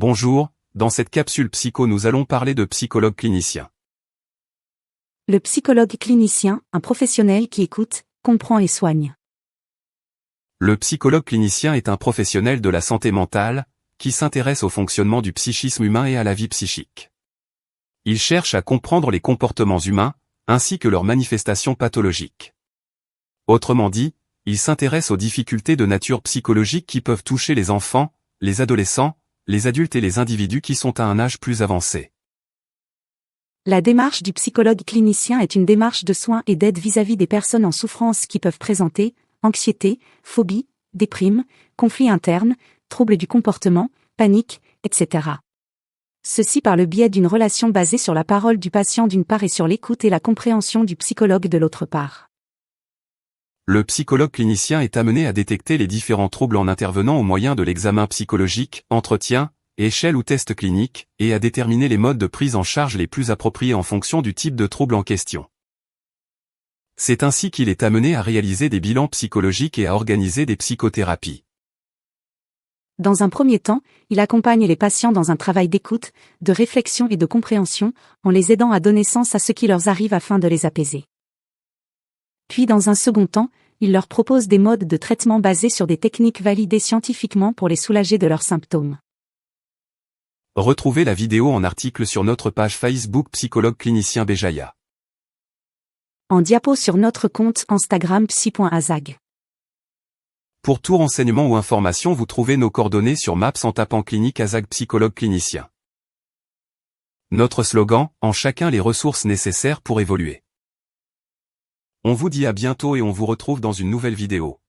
Bonjour, dans cette capsule psycho nous allons parler de psychologue clinicien. Le psychologue clinicien, un professionnel qui écoute, comprend et soigne. Le psychologue clinicien est un professionnel de la santé mentale, qui s'intéresse au fonctionnement du psychisme humain et à la vie psychique. Il cherche à comprendre les comportements humains, ainsi que leurs manifestations pathologiques. Autrement dit, il s'intéresse aux difficultés de nature psychologique qui peuvent toucher les enfants, les adolescents, les adultes et les individus qui sont à un âge plus avancé. La démarche du psychologue clinicien est une démarche de soins et d'aide vis-à-vis des personnes en souffrance qui peuvent présenter anxiété, phobie, déprime, conflits internes, troubles du comportement, panique, etc. Ceci par le biais d'une relation basée sur la parole du patient d'une part et sur l'écoute et la compréhension du psychologue de l'autre part. Le psychologue clinicien est amené à détecter les différents troubles en intervenant au moyen de l'examen psychologique, entretien, échelle ou test clinique, et à déterminer les modes de prise en charge les plus appropriés en fonction du type de trouble en question. C'est ainsi qu'il est amené à réaliser des bilans psychologiques et à organiser des psychothérapies. Dans un premier temps, il accompagne les patients dans un travail d'écoute, de réflexion et de compréhension, en les aidant à donner sens à ce qui leur arrive afin de les apaiser. Puis dans un second temps, il leur propose des modes de traitement basés sur des techniques validées scientifiquement pour les soulager de leurs symptômes. Retrouvez la vidéo en article sur notre page Facebook Psychologue Clinicien Béjaïa. En diapo sur notre compte Instagram psy.azag. Pour tout renseignement ou information vous trouvez nos coordonnées sur Maps en tapant Clinique Azag Psychologue Clinicien. Notre slogan, en chacun les ressources nécessaires pour évoluer. On vous dit à bientôt et on vous retrouve dans une nouvelle vidéo.